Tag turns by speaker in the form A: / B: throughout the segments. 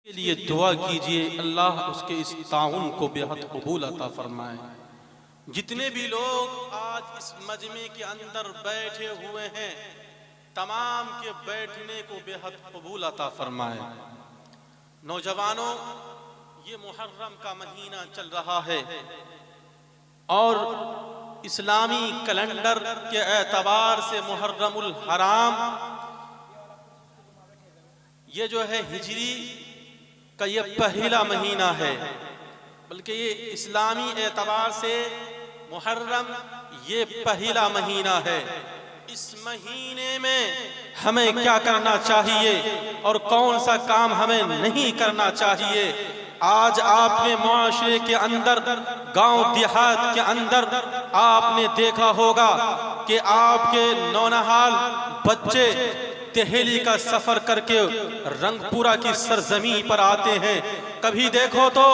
A: के लिए दुआ कीजिए, अल्लाह उसके इस ताउन को बेहद कबूल अता फरमाए। जितने भी लोग आज इस मजमे के अंदर बैठे हुए हैं, तमाम के बैठने को बेहद कबूल अता फरमाए। नौजवानों, ये मुहर्रम का महीना चल रहा है और इस्लामी कैलेंडर के एतबार से मुहर्रमुल हराम ये जो है हिजरी का ये पहला महीना है, बल्कि ये इस्लामी एतबार से मुहर्रम ये पहला महीना है। इस महीने में हमें क्या करना चाहिए और कौन सा काम हमें नहीं करना चाहिए। आज आपने मुआशरे के अंदर, गांव देहात के अंदर आपने देखा होगा कि आपके नौनहाल बच्चे दिल्ली का सफर करके रंगपुरा की सरजमी पर आते हैं। कभी देखो तो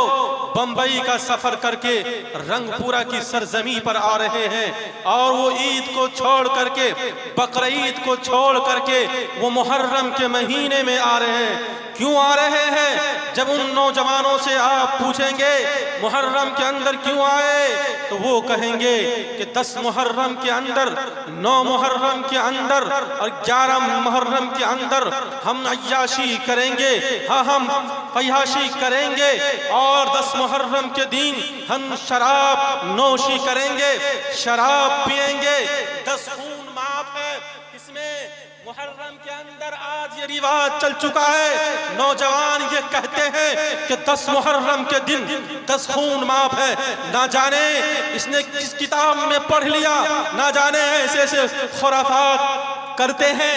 A: बंबई का सफर करके रंगपुरा की सरजमी पर आ रहे हैं और वो ईद को छोड़ करके, बकरीद को छोड़ करके वो मुहर्रम के महीने में आ रहे हैं। क्यों आ रहे हैं? जब उन नौजवानों से आप पूछेंगे मुहर्रम के अंदर क्यों आए, तो वो कहेंगे कि 10 मुहर्रम के अंदर, 9 मुहर्रम के अंदर और 11 मुहर्रम के अंदर हम अय्याशी करेंगे। हाँ, हम फयाशी करेंगे और 10 मुहर्रम के दिन हम शराब नोशी करेंगे, शराब पिएंगे। 10 खून माफ है। इसमें मुहर्रम के अंदर आज ये रिवाज चल चुका है। नौजवान ये कहते हैं कि 10 मुहर्रम के दिन 10 खून माफ है। ना जाने इसने किस किताब में पढ़ लिया, ना जाने ऐसे ऐसे खुराफात करते हैं।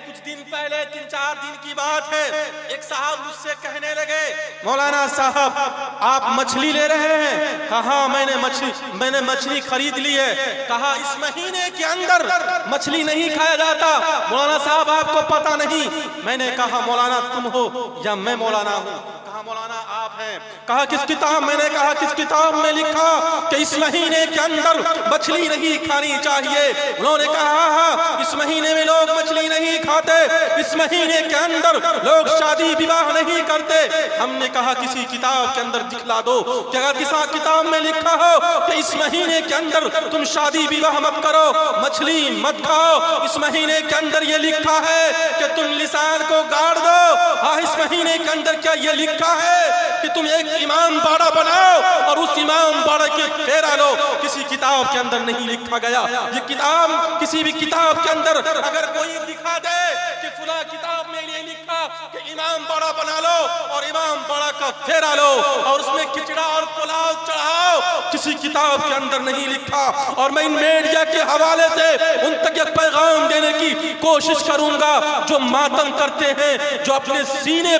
A: कुछ दिन पहले, 3-4 दिन की बात है, एक साहब मुझसे कहने लगे, मौलाना साहब आप मछली ले रहे हैं? कहा मैंने मछली खरीद ली है। कहा इस महीने के अंदर मछली नहीं खाया जाता। मौलाना साहब आपको पता नहीं। मैंने कहा मौलाना तुम हो या मैं मौलाना हूँ? कहा मौलाना आप हैं। कहा किस किताब? मैंने कहा किस किताब में लिखा कि इस महीने के अंदर मछली नहीं खानी चाहिए? उन्होंने कहा इस महीने में लोग मछली नहीं खाते, इस महीने के अंदर लोग शादी विवाह नहीं करते। हमने कहा किसी किताब के अंदर दिखला दो कि अगर किसी किताब में लिखा हो कि इस महीने के अंदर तुम शादी विवाह मत करो, मछली मत खाओ। इस महीने के अंदर ये लिखा है कि तुम लिसान को गाड़ दो। हाँ, इस महीने के अंदर क्या ये लिखा है कि तुम एक इमाम बाड़ा बनाओ और उस इमाम बाड़ा के फेरा लो? किसी किताब के अंदर नहीं लिखा गया। ये किताब, किसी भी किताब के अंदर अगर कोई दिखा दे कि फुला किताब में ये लिखा कि इमाम बाड़ा बना लो और इमाम बाड़ा का फेरा लो और उसमें खिचड़ा और पुलाव चढ़ाओ, किसी किताब के अंदर नहीं लिखा। और मैं इन मीडिया के हवाले से उन तक एक पैगाम देने की कोशिश करूंगा जो मातम करते हैं, जो अपने सीने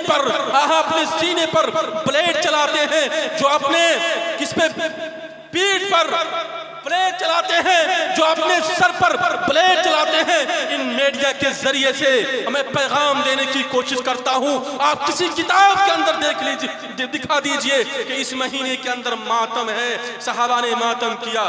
A: पर ब्लेड चलाते हैं, जो अपने किस पे पीठ पर ब्लेड चलाते हैं, जो अपने सर पर ब्लेड चलाते हैं। इन मीडिया के जरिए से हमें पैगाम देने की कोशिश करता हूं। आप किसी किताब के अंदर देख लीजिए, दिखा दीजिए कि इस महीने के अंदर मातम है। सहाबा ने मातम किया,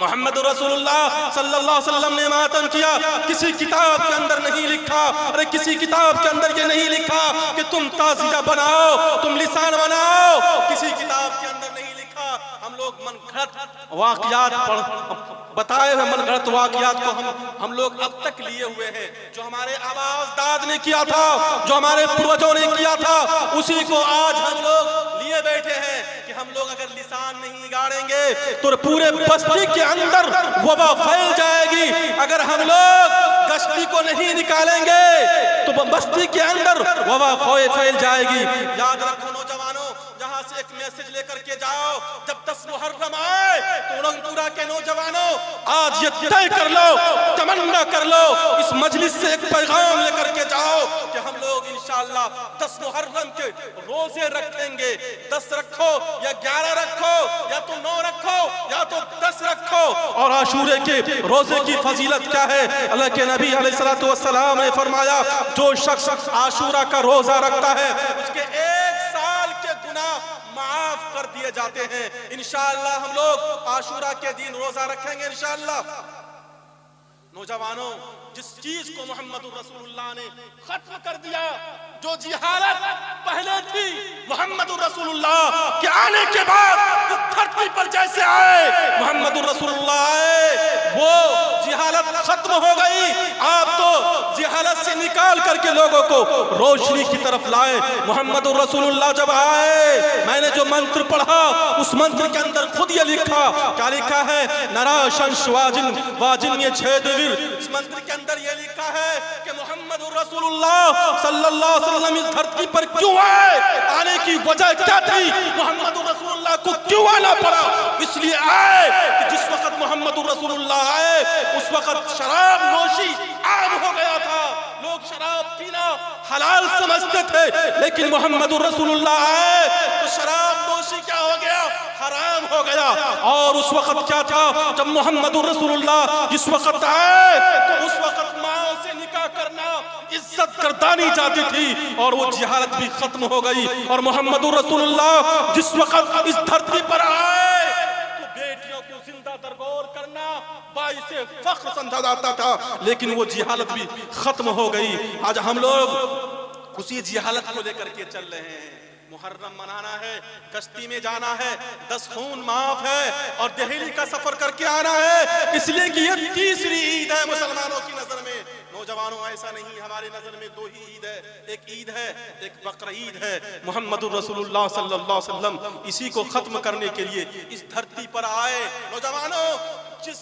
A: मोहम्मद रसूलुल्लाह सल्लल्लाहु अलैहि वसल्लम ने मातम किया। किसी किताब के अंदर नहीं लिखा। अरे किसी किताब के अंदर ये नहीं लिखा कि तुम ताज़िया बनाओ, तुम लिसान बनाओ। किसी किताब के अंदर नहीं लिखा। हम लोग मनगढ़ंत वाक़यात बताए हुए मनगढ़ंत वाक़यात को हम लोग अब तक लिए हुए हैं। जो हमारे आबा अजदाद ने किया था, जो हमारे पूर्वजों ने किया था, उसी को आज हम लोग लिए बैठे हैं कि हम लोग अगर लिसान नहीं गाड़ेंगे तो पूरे बस्ती के अंदर वबा फैल जाएगी। अगर हम लोग गश्ती को नहीं निकालेंगे तो बस्ती के अंदर वबा फैल जाएगी। याद रखो नौजवानों, जहां से एक मैसेज लेकर के जाओ, जब 10 मुहर्रम आए तो रंगपुरा के नौजवानों आज ये तय कर लो, तमन्ना कर लो, इस मजलिस से एक पैगाम लेकर के जाओ कि हम लोग इंशाअल्लाह 10 मुहर्रम के रोजे रखेंगे। 10 रखो या 11 रखो या तो 9 रखो या तो 10 रखो। और आशूरे के रोजे की फजीलत क्या है? अल्लाह के नबी अलैहिस्सलातु वस्सलाम ने फरमाया, जो शख्स आशूरा का रोजा रखता है उसके 1 साल के गुनाह माफ कर दिए जाते हैं। इंशाअल्लाह हम लोग आशूरा के दिन रोजा रखेंगे इंशाअल्लाह। नौजवानों, जिस चीज को मोहम्मद रसूलुल्लाह ने खत्म कर दिया, जो जिहालत पहले थी मोहम्मद रसूलुल्लाह के आने के बाद इस धरती पर जैसे आए मोहम्मद रसूलुल्लाह आए, वो जिहालत खत्म हो गई। आप तो जिहालत से निकाल करके लोगों को रोशनी की तरफ लाए। मोहम्मद रसूलुल्लाह जब आए, मैंने जो मंत्र पढ़ा उस मंत्र के अंदर खुद ये लिखा, क्या लिखा है? नराशंश वाजिन वाजिन ये छेदवीर। इस मंत्र के अंदर ये लिखा है कि मोहम्मद रसूलुल्लाह सल्लल्लाहु अलैहि वसल्लम इस धरती पर क्यों आए, आने की वजह क्या थी, मोहम्मद रसूलुल्लाह को क्यों आना पड़ा? इसलिए आए कि जिस वक्त मोहम्मद रसूलुल्लाह आए उस वक्त शराब नोशी आम हो गया था, लोग शराब पीना हलाल समझते थे, लेकिन मोहम्मद रसूलुल्लाह आए तो शराब नोशी क्या हो गया? हराम हो गया। और उस वक्त क्या था, जब मोहम्मद रसूलुल्लाह जिस वक्त आए तो उस वक्त माँ से निकाह करना इज्जत गर्दानी जाती थी और वो जिहालत भी खत्म हो गई। और मोहम्मद रसूलुल्लाह जिस वक्त इस धरती पर आए तो बेटियों को जिंदा दरगोर करना बाइसे फख्र समझा जाता था, लेकिन वो जिहालत भी खत्म हो गई। आज हम लोग उसी जिहालत को लेकर के चल रहे हैं। मुहर्रम मनाना है, कश्ती में जाना है, 10 खून माफ है और दिल्ली का सफर करके आना है, इसलिए कि ये तीसरी ईद है मुसलमानों की नजर में। नौजवानों, ऐसा नहीं, हमारी नजर में 2 ही ईद है, एक ईद है, एक बकर ईद है। मोहम्मद रसूलुल्लाह सल्लल्लाहु अलैहि वसल्लम इसी को खत्म करने के लिए इस धरती पर आए। नौजवानों, जिस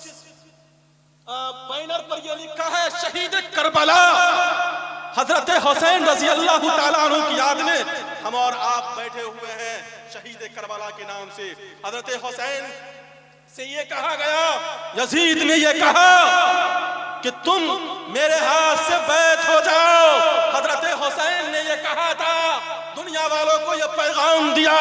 A: बैनर पर यह लिखा है शहीद करबला हजरत हुसैन रजी अल्लाह ताला अन्हु की याद में हम और आप बैठे हुए हैं। शहीद करबला के नाम से हजरत हुसैन से ये कहा गया, यजीद ने ये कहा कि तुम मेरे हाथ से बैत हो जाओ। हजरत हुसैन ने ये कहा था, दुनिया वालों को ये पैगाम दिया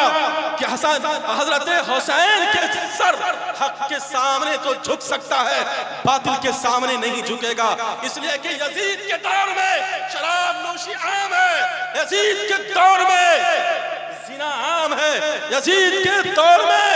A: कि हजरत हुसैन के सर हक के सामने तो झुक सकता है, बातिल के सामने नहीं झुकेगा। इसलिए कि यजीद के दौर में शराब नोशी आम है, यजीद के दौर में जिना आम है, यजीद के दौर में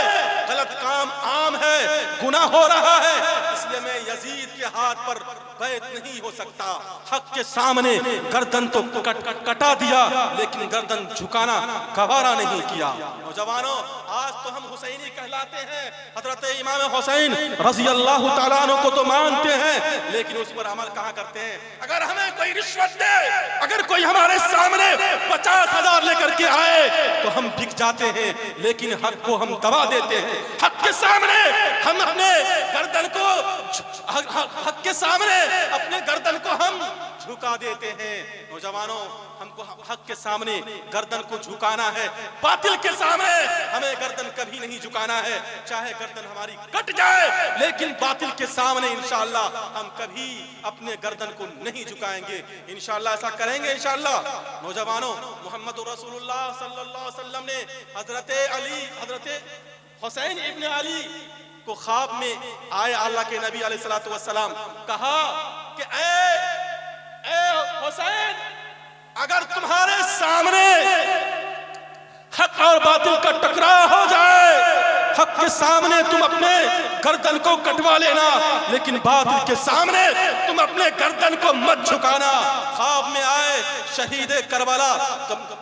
A: गलत काम आम है, गुनाह हो रहा है। इसलिए मैं यजीद के हाथ पर बैत नहीं हो सकता। हक के सामने गर्दन तो कटा दिया, लेकिन गर्दन झुकाना गवारा नहीं किया। नौजवानों, आज तो हम हुसैनी कहलाते हैं, हजरत इमाम हुसैन रजी अल्लाह ताला अन्हु को तो मानते हैं, लेकिन उस पर अमल कहाँ करते हैं? अगर हमें कोई रिश्वत दे, अगर कोई हमारे सामने 50,000 लेकर के आए तो हम बिक जाते हैं, लेकिन हक को हम दबा देते हैं। हक के सामने हम अपने गर्दन को हक के सामने अपने गर्दन को हम झुका देते हैं। नौजवानों, हमको हक के सामने गर्दन को झुकाना है, बातिल के सामने हमें गर्दन कभी नहीं झुकाना है। चाहे गर्दन हमारी कट जाए, लेकिन बातिल के सामने इंशाअल्लाह हम कभी अपने गर्दन को नहीं झुकाएंगे। इंशाअल्लाह ऐसा करेंगे इंशाअल्लाह। नौजवानों, मोहम्मद रसूलुल्लाह सल्लल्लाहु अलैहि वसल्लम ने हजरत हुसैन इब्न अली को ख्वाब में आए अल्लाह के नबी अलैहिस्सलातु वस्सलाम, कहा कि ए हुसैन, अगर तुम्हारे सामने हक और बातिल का टकराव हो जाए, हक के सामने तुम अपने गर्दन को कटवा लेना, लेकिन बातिल के सामने तुम अपने गर्दन को मत झुकाना। ख्वाब में आए शहीद करबला,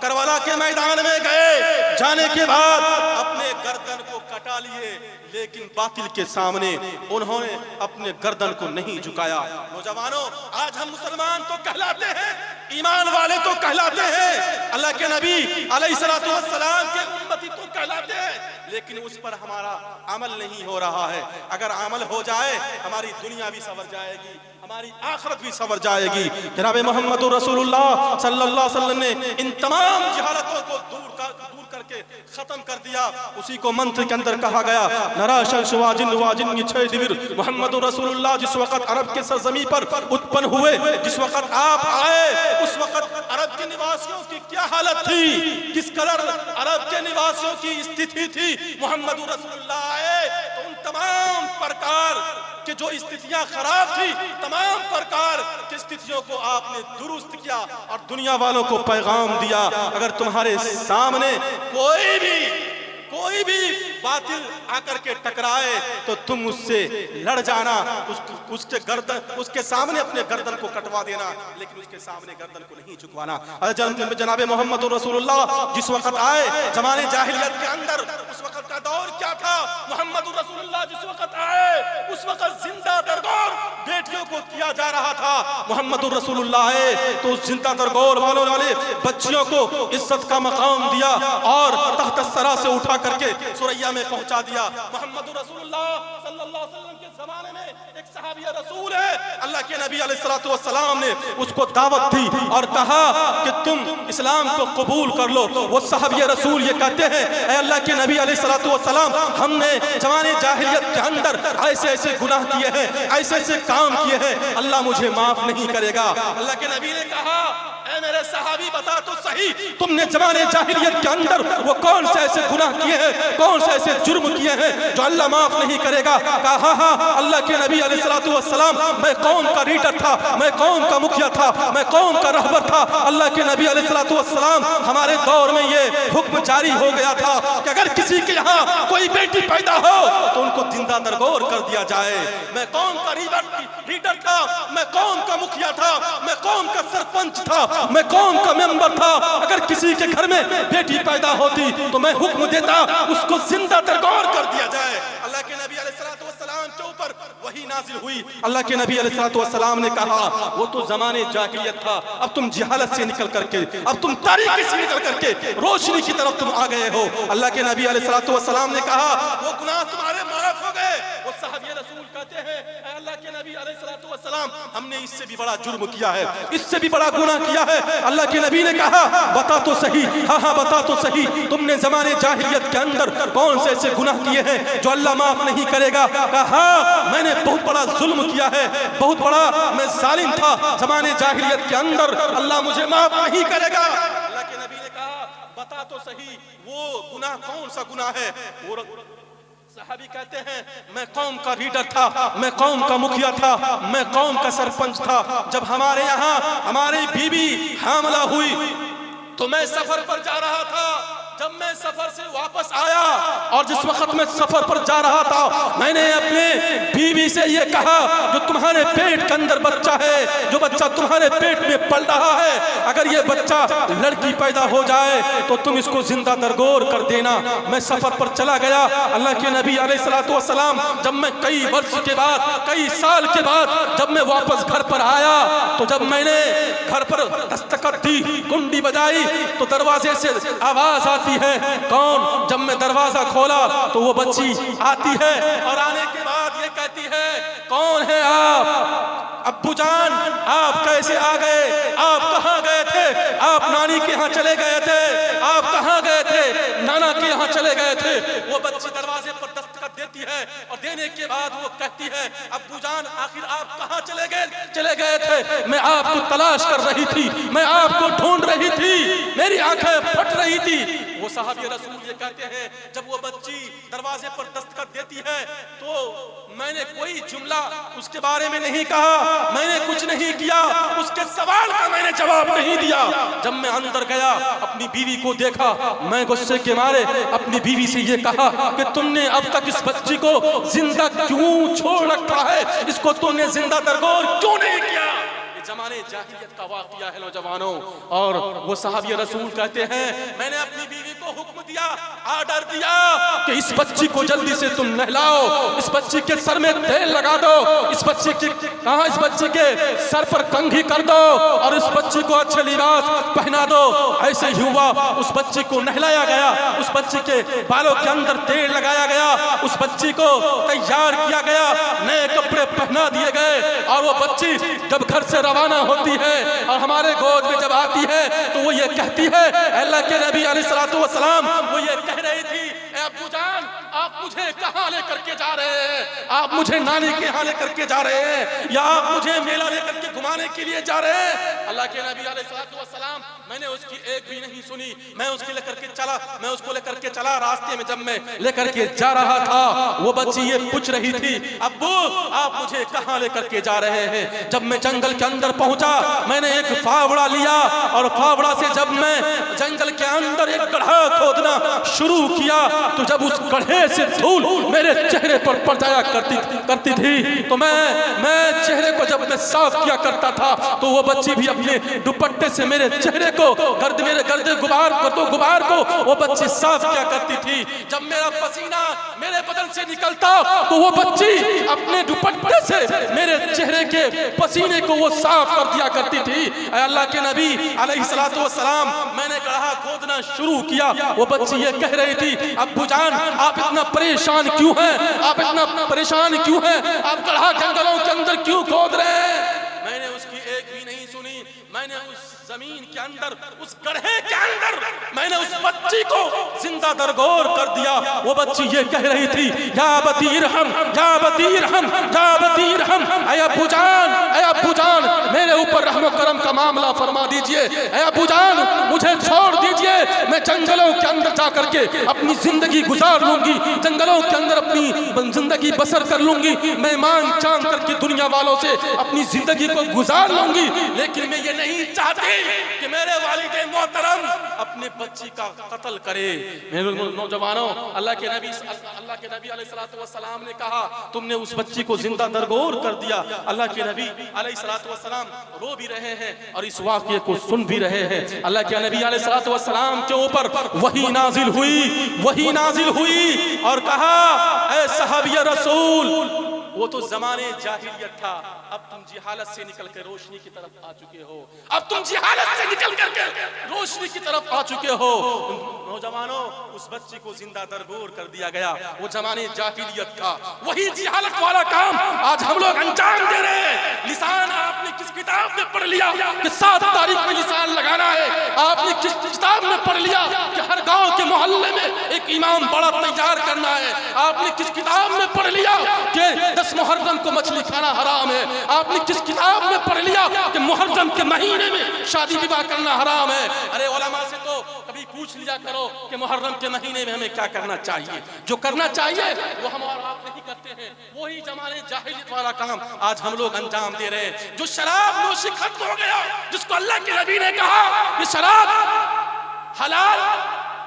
A: करबला के मैदान में गए, जाने के बाद अपने गर्दन को कटा लिए, लेकिन बातिल के सामने उन्होंने अपने गर्दन को नहीं झुकाया। नौजवानों, आज हम मुसलमान तो कहलाते हैं, ईमान वाले तो कहलाते हैं, अल्लाह के नबी अलैहिस्सलातु वस्सलाम के उम्मती तो कहलाते हैं, लेकिन उस पर हमारा अमल नहीं हो रहा है। अगर अमल हो जाए, हमारी दुनिया भी संवर जाएगी, हमारी आखिरत भी संवर जाएगी। जनाब मोहम्मद रसूलुल्लाह सल्लल्लाहु अलैहि वसल्लम ने इन तमाम जहालतों को दूर करके खत्म कर दिया। उसी को मंत्र के अंदर कहा गया, मोहम्मद रसूलुल्लाह जिस वक्त अरब के सरजमी पर उत्पन्न हुए, जिस वक्त आप आए, उस वक्त अरब के निवासियों की क्या हालत थी, किस कदर अरब के निवासियों की स्थिति थी। मोहम्मद रसूलुल्लाह आए तो उन तमाम प्रकार कि जो स्थितियां खराब थी, तमाम प्रकार की स्थितियों को आपने दुरुस्त किया और दुनिया वालों को पैगाम दिया, अगर तुम्हारे सामने कोई भी बातिल आकर के टकराए तो तुम उससे लड़ जाना, उसके गर्दन, उसके सामने अपने गर्दन को कटवा देना, लेकिन उसके सामने गर्दन को नहीं झुकवाना। जनाब मोहम्मद रसूलुल्लाह जिस वक्त आए जमाने जाहिलियत के अंदर, उस वक्त का दौर क्या था? मोहम्मद रसूलुल्लाह जिस वक्त आए उस वक्त जिंदा दरगोर बेटियों को किया जा रहा था। मोहम्मद रसूलुल्लाह आए तो उस जिंदा दरगोर वाले बच्चियों को इज्जत का मकाम दिया और तख्त सरा से उठा करके सुरैया में पहुंचा दिया। मोहम्मद रसूलुल्लाह सल्लल्लाहु अलैहि वसल्लम के जमाने में एक सहाबी रसूल है, अल्लाह के नबी अलैहिस्सलातु वस्सलाम ने उसको दावत दी और कहा कि तुम इस्लाम को कबूल कर लो। वो सहाबी रसूल ये कहते हैं, ऐ अल्लाह के नबी अलैहिस्सलातु वस्सलाम, हमने जमाने जाहिलियत के अंदर ऐसे ऐसे गुनाह किए हैं, ऐसे ऐसे काम किए हैं, अल्लाह मुझे माफ नहीं करेगा। अल्लाह के नबी ने कहा, ऐ मेरे सहाबी बता तो सही, तुमने जमाने जाहिलियत के अंदर वो कौन से ऐसे गुनाह किए हैं, कौन से ऐसे जुर्म किए हैं जो अल्लाह माफ नहीं करेगा? कहा हाँ अल्लाह के नबी अलैहिस्सलातु वस्सलाम, मैं कौम का लीडर था, मैं कौम का मुखिया था, मैं कौम का रहबर था। अल्लाह के नबी अलैहिस्सलातु वस्सलाम, हमारे दौर में ये हुक्म जारी हो गया था कि अगर किसी के यहाँ कोई बेटी पैदा हो तो उनको जिंदा दरगोर कर दिया जाए। मैं कौम का लीडर था, मैं कौम का मुखिया था, मैं कौम का सरपंच था, मैं कौम का मेंबर था। अगर किसी के घर में बेटी पैदा होती तो मैं हुक्म देता उसको जिंदा दरगोर कर दिया जाए। अल्लाह के नबी अलैहिस्सलातु वस्सलाम के ऊपर वही नाजिल हुई। अल्लाह के नबी अलैहिस्सलातु वस्सलाम ने कहा, वो तो जमाने जाहिलियत था, अब तुम जहालत से निकल करके, अब तुम तारीकी से निकल करके रोशनी की तरफ तुम आ गए हो। अल्लाह के नबी अलैहिस्सलातु वस्सलाम ने कहा, वो गुनाह तुम्हारे माफ हो गए। वो सहाबी रसूल कहते हैं, अल्लाह के नबी अलैहिस्सलातु वस्सलाम, हमने इससे भी बड़ा जुर्म किया है, इससे भी बड़ा गुनाह किया है। अल्लाह के नबी ने कहा, बता तो सही, हाँ हाँ बता तो सही, तुमने जमाने जाहिलियत के अंदर कौन से ऐसे गुनाह किए हैं जो अल्लाह माफ नहीं करेगा? कहा मैंने बहुत बड़ा जुल्म किया है, बहुत बड़ा मैं जालिम था जमाने जाहिलियत के अंदर, अल्लाह मुझे माफ नहीं करेगा। अल्लाह के नबी ने कहा, बता तो सही वो गुनाह कौन सा गुनाह है? वो सहाबी कहते हैं, मैं कौम का लीडर था, मैं कौम का मुखिया था, मैं कौम का सरपंच था। जब हमारे यहाँ हमारी बीवी हामला हुई तो मैं सफर पर जा रहा था। जब मैं सफर से वापस आया और जिस वक्त मैं सफर पर जा रहा था, मैंने अपने बीवी से ये कहा, जो तुम्हारे पेट के अंदर बच्चा है, जो बच्चा तुम्हारे पेट में पल रहा है, अगर ये बच्चा लड़की पैदा हो जाए तो तुम इसको जिंदा दरगोर कर देना। मैं सफर पर चला गया। अल्लाह के नबी अलैहिस्सलातु वस्सलाम, जब मैं कई वर्ष के बाद, कई साल के बाद जब मैं वापस घर पर आया, तो जब मैंने घर पर दस्तक दी, कुंडी बजाई, तो दरवाजे से आवाज आती है, कौन? जब मैं दरवाजा खोला तो वो बच्ची आती है और आने के बाद ये कहती है, कौन है आप? अब्बू जान, आप कैसे आ गए? आप कहाँ गए थे? आप नानी के यहाँ चले गए थे? आप कहाँ गए थे? नाना के यहाँ चले गए थे? वो बच्ची दरवाजे पर दस्तक देती है और देने के बाद वो कहती है, अब्बू जान आखिर आप कहाँ चले गए थे? मैं आपको तलाश कर रही थी, मैं आपको ढूंढ रही थी, मेरी आंखें फट रही थी। वो सहाबी रसूल ये कहते हैं, जब वो बच्ची दरवाजे पर दस्तक देती है तो मैंने कोई जुमला उसके बारे में नहीं कहा, मैंने कुछ नहीं किया, उसके सवाल का मैंने जवाब नहीं दिया। जब मैं अंदर गया, अपनी बीवी को देखा, मैं गुस्से के मारे अपनी बीवी से ये कहा कि तुमने अब तक इस बच्ची को जिंदा क्यों छोड़ रखा है? इसको तुमने जिंदा दरगोर क्यों नहीं किया? जमाने जाहिलियत का वाक़िया है नौजवानों। और वो सहाबी रसूल कहते हैं, मैंने अपनी बीवी को हुक्म दिया, आर्डर दिया कि इस बच्ची को जल्दी से तुम नहलाओ, इस बच्ची के सर में तेल लगा दो, इस बच्ची के सर पर कंघी कर दो और इस बच्ची को अच्छे लिबास पहना दो। ऐसे ही हुआ, उस बच्ची को नहलाया गया, उस बच्ची के बालों के अंदर तेल लगाया गया, उस बच्ची को तैयार किया गया, नए कपड़े पहना दिए गए और वो बच्ची जब घर से रवाना होती है और हमारे गोद में जब आती है तो वो ये कहती है, अल्लाह के नबी अलैहिस्सलातु वस्सलाम, वो ये कह रही थी, अब्बू जान आप मुझे कहाँ लेकर के जा रहे हैं? आप मुझे नानी के यहाँ लेकर के जा रहे हैं या आप मुझे मेला लेकर के घुमाने के लिए जा रहे हैं? अल्लाह के नबी अलैहिस्सलाम, मैंने उसकी एक भी नहीं सुनी। मैं उसके लेकर के चला, मैं उसको लेकर के चला। रास्ते में जब मैं लेकर के जा रहा था, वो बच्ची ये पूछ रही थी, अब्बू आप मुझे कहाँ लेकर के जा रहे हैं? जब मैं जंगल के अंदर पहुंचा, मैंने एक फावड़ा लिया और फावड़ा से जब मैं जंगल के अंदर एक गड्ढा खोदना शुरू किया, तो जब उस गड्ढे से धूल मेरे चेहरे पर पड़ जाया करती थी, तो मैं चेहरे को जब मैं साफ किया करता था, तो वो बच्ची भी अपने दुपट्टे से मेरे चेहरे को, मेरे गर्द गुबार को वो बच्ची साफ किया करती थी। जब मेरा पसीना मेरे बदन से निकलता, तो वो बच्ची अपने दुपट्टे से मेरे चेहरे के पसीने को वो साफ कर दिया करती थी। अल्लाह के नबी अलैहिस्सलातु वस्सलाम, मैंने गड्ढा खोदना शुरू किया, वो बच्ची ये कह रही थी, अब्बू जान आप इतना परेशान क्यों हैं? आप इतना परेशान क्यों हैं? आप गड्ढा जंगलों के अंदर क्यों खोद रहे हैं? मैंने उसकी एक भी नहीं सुनी। मैंने उस जमीन के अंदर, उस गड्ढे के अंदर मैंने उस बच्ची को जिंदा दरगोर कर दिया। वो बच्ची ये कह रही थी, या बतीरहम, या बतीरहम, या बतीरहम, ऐ अब्बू जान मेरे ऊपर रहम करम का मामला फरमा दीजिए। ऐ अब्बू जान मुझे छोड़ दीजिए, मैं जंगलों के अंदर जा करके अपनी जिंदगी गुजार लूंगी, जंगलों के अंदर अपनी जिंदगी बसर कर लूंगी। मैं मांग चांग करके दुनिया वालों से अपनी जिंदगी को गुजार लूंगी, लेकिन मैं ये नहीं चाहती कि मेरे वालिद मोहतरम अपने बच्ची का कत्ल करे। मेरे नौजवानों, अल्लाह के नबी अलैहिस्सलातु वस्सलाम ने कहा, तुमने उस बच्ची को जिंदा दरगोर कर दिया। अल्लाह के नबी अलैहिस्सलातु वस्सलाम रो भी रहे हैं और इस वाक़ये को सुन भी रहे हैं। अल्लाह के नबी अलैहिस्सलातु वस्सलाम के ऊपर वही नाजिल हुई और कहा, ऐ सहाबिया रसूल, वो तो जमाने जाहिलियत था, अब तुम जिहालत से निकल कर रोशनी की तरफ आ चुके हो। अब तुम जिहालत से निकल करके रोशनी की तरफ आ चुके हो। नौजवानों, उस बच्ची को जिंदा दरगोर कर दिया गया। वो जमाने जाहिलियत था, वही जिहालत वाला काम आज हम लोग अंजाम दे रहे हैं। लिसान आपने किस किताब में पढ़ लिया कि 7 तारीख में लिसान लगाना है? आपने किस किताब में पढ़ लिया कि हर गांव के मोहल्ले में एक इमाम बड़ा तैयार करना है? आपने किस किताब में पढ़ लिया कि 10 मुहर्रम को मछली खाना हराम है? आपने किस किताब में पढ़ लिया कि मुहर्रम के महीने में शादी विवाह करना हराम है? अरे उलमा से तो कभी पूछ लिया करो कि मुहर्रम के महीने में हमें क्या करना चाहिए। जो करना चाहिए वो हम और आप नहीं करते हैं। वही जमाने जाहिलियत वाला काम आज हम लोग अंजाम दे रहे हैं। जो शराब नोशी खत्म हो गया, जिसको अल्लाह के नबी ने कहा ये शराब हलाल,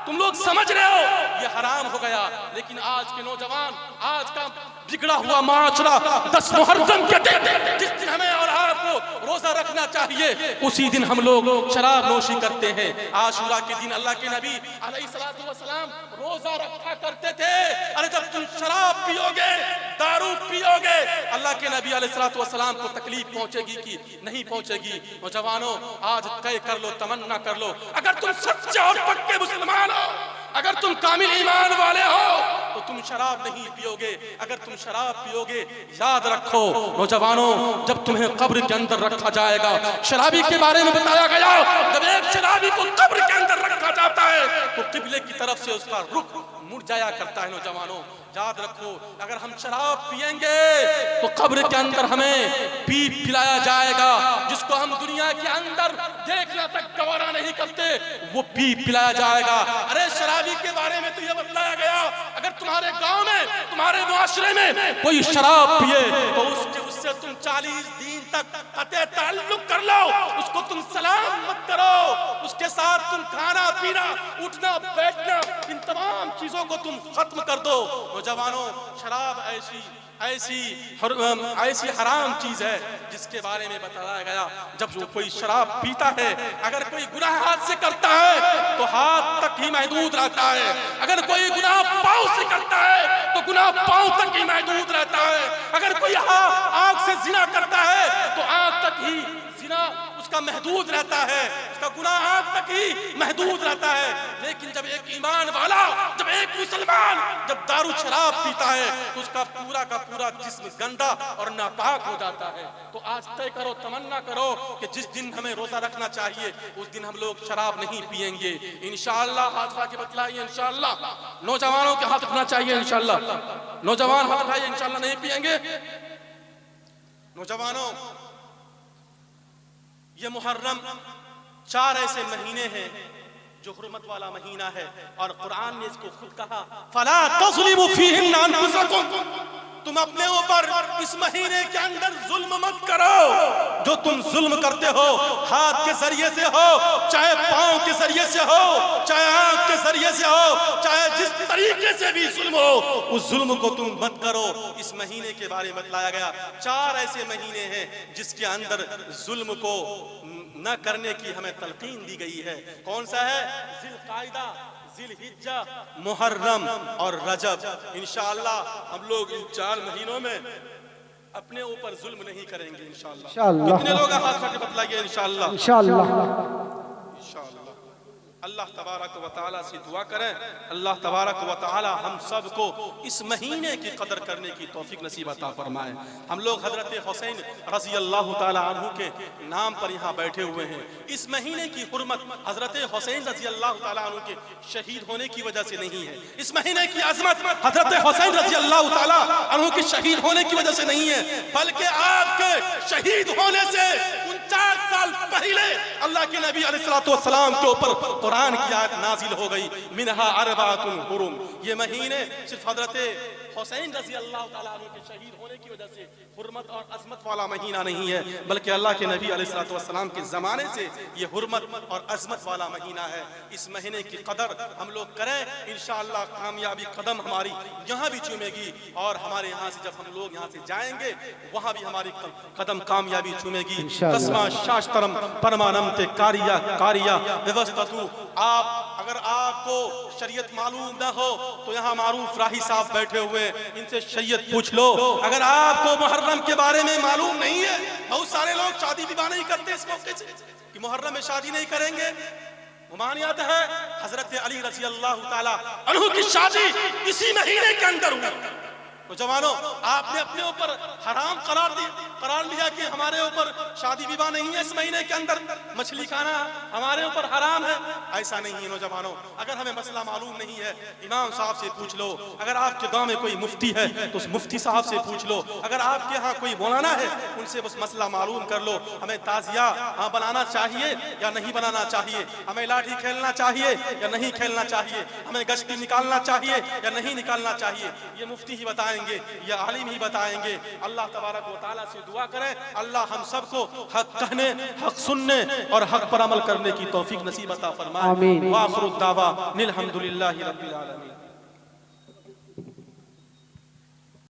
A: तुम लोग समझ रहे हो ये हराम हो गया, लेकिन आज के नौजवान, आज का बिगड़ा हुआ माशरा 10 मुहर्रम के दिन, जिस दिन हमें और आपको रोजा रखना चाहिए, उसी दिन हम लोग शराब नोशी करते हैं। आशूरा के दिन अल्लाह के नबी अलैहिस्सलातु वस्सलाम रोजा रखा करते थे। अरे जब तुम शराब पियोगे, दारू पियोगे, अल्लाह के नबी अलैहिस्सलातु वस्सलाम को तकलीफ पहुंचेगी कि नहीं पहुंचेगी? नौजवानों, आज तय कर लो, तमन्ना कर लो, अगर तुम सच्चे और पक्के मुसलमान हो, अगर तुम कामिल ईमान वाले हो, तो तुम शराब नहीं पियोगे। अगर तुम शराब पियोगे, याद रखो नौजवानों, जब तुम्हें कब्र के अंदर रखा जाएगा, शराबी के बारे में बताया गया, जब एक शराबी को कब्र के अंदर रखा जाता है तो किबले की तरफ से उसका रुख मुड़ जाया करता है। नौजवानों, याद रखो, अगर हम शराब पिएंगे तो कब्र के अंदर हमें पिलाया जाएगा, जिसको हम दुनिया के अंदर देखना तक गवारा नहीं करते, वो पिलाया जाएगा। अरे शराबी के बारे में तो ये बताया गया, अगर तुम्हारे गांव में, तुम्हारे मुआशरे में कोई शराब पिए तो उससे तुम 40 दिन तक कते ताल्लुक कर लो, उसको तुम सलाम मत करो, उसके साथ तुम खाना पीना, उठना बैठना, इन तमाम चीजों को तुम खत्म कर दो। नौजवानों, शराब ऐसी हराम चीज है जिसके बारे में बताया गया, जब जो कोई शराब पीता है, अगर कोई गुनाह हाथ से करता है तो हाथ तक ही महदूद रहता है, अगर कोई गुनाह पांव से करता है तो गुनाह पांव तक ही महदूद रहता है, अगर कोई आंख से जिना करता है तो आंख तक ही जिना उसका महदूद रहता है, उसका गुनाह आग तक ही महदूद रहता है। लेकिन जब एक ईमान वाला, जब एक मुसलमान जब दारू शराब पीता है तो उसका पूरा का पूरा जिस्म गंदा और नापाक हो जाता है। तो आज तय करो, तमन्ना करो कि जिस दिन हमें रोजा रखना चाहिए उस दिन हम लोग शराब नहीं पिएंगे इंशाअल्लाह। हाथ उठा के बतलाइए इंशाअल्लाह। नौजवानों के हाथ उठना चाहिए इंशाअल्लाह। नौजवान हाथ उठाइए इंशाअल्लाह, नहीं पिएंगे। नौजवानों, ये मुहर्रम 4 ऐसे महीने हैं जो हुर्मत वाला महीना है और कुरान ने इसको खुद कहा, फला तज़लिमू फीहिन्ना अनफुसकुम, तुम अपने ऊपर इस महीने के अंदर जुल्म मत करो। जो तुम जुल्म करते हो, हाथ के जरिए से हो, चाहे पांव के जरिए से हो, चाहे आंख के जरिए से हो, चाहे जिस तरीके से भी जुल्म हो, उस जुल्म को तुम मत करो। इस महीने के बारे में बतलाया गया 4 ऐसे महीने हैं जिसके अंदर जुल्म को न करने की हमें तलकीन दी गई है। कौन सा है? जिलकायदा, जिलहिज्जा, मुहर्रम और रजब। इंशाअल्लाह हम लोग इन 4 महीनों में अपने ऊपर जुल्म नहीं करेंगे इंशाअल्लाह। कितने लोग हाथ उठा के बतलाइए इंशाअल्लाह। इंशाअल्लाह। अल्लाह तबारक व तआला से दुआ करें, अल्लाह तबारक व तआला हम सब को इस महीने की कदर करने की तौफीक नसीब अता फरमाए। हम लोग हजरत हुसैन रज़ी अल्लाह तआला अन्हु के नाम पर यहाँ बैठे हुए हैं। इस महीने की हुर्मत हजरत हुसैन रज़ी अल्लाह तआला अन्हु के शहीद होने की वजह से नहीं है। इस महीने की अजमत हजरत हुसैन रज़ी अल्लाह तआला अन्हु के शहीद होने की वजह से नहीं है, बल्कि आपके शहीद होने से 49 साल पहले अल्लाह के नबी अलैहिस्सलातु वस्सलाम के ऊपर कुरान की आयत नाजिल हो गई, मिनहा अरबातुन हुरुम। ये महीने सिर्फ हजरत हुसैन रज़ी अल्लाह तआला अन्हु के शहीद होने की वजह से हुर्मत और अजमत वाला महीना नहीं है, बल्कि अल्लाह के नबी अलैहिस्सलातु वस्सलाम के ज़माने से ये हुर्मत और अजमत वाला महीना है। इस महीने की कदर हम लोग करें, इंशाअल्लाह कामयाबी कदम हमारी यहाँ भी चूमेगी और हमारे यहाँ से जब हम लोग यहाँ से जाएंगे वहाँ भी हमारी कदम कामयाबी चूमेगी। तस्मा शास्त्रम परमानम ते कारिया कारिया व्यवस्थतु। आप अगर आपको शरीयत मालूम ना हो तो यहाँ मारूफ राही साहब बैठे हुए, इनसे शरीयत पूछ लो। अगर आपको मुहर्रम के बारे में मालूम नहीं है, बहुत सारे लोग शादी विवाह नहीं करते इस मौके से कि मुहर्रम में शादी नहीं करेंगे। मुमानियत है, हजरत अली रज़ी अल्लाह तआला अन्हु की शादी इसी महीने के अंदर हुई। तो जवानों, आपने अपने ऊपर हराम करार लिया कि हमारे ऊपर शादी विवाह नहीं है इस महीने के अंदर, मछली खाना हमारे ऊपर हराम है। ऐसा नहीं है नौजवानों। अगर हमें मसला मालूम नहीं है, इमाम साहब से पूछ लो। अगर आपके गांव में कोई मुफ्ती है तो उस मुफ्ती साहब से पूछ लो। अगर आपके यहाँ कोई मौलाना है उनसे बस मसला मालूम कर लो। हमें ताजिया बनाना चाहिए या नहीं बनाना चाहिए, हमें लाठी खेलना चाहिए या नहीं खेलना चाहिए, हमें गश्ती निकालना चाहिए या नहीं निकालना चाहिए, ये मुफ्ती ही बताएं, ये आलिम ही बताएंगे। अल्लाह तबारक व तआला से दुआ करें, अल्लाह हम सबको हक कहने, हक सुनने और हक पर अमल करने की तौफीक नसीब अता फरमाए। आमीन। व आखिरु दावा अनिल हम्दुलिल्लाहि रब्बिल आलमीन।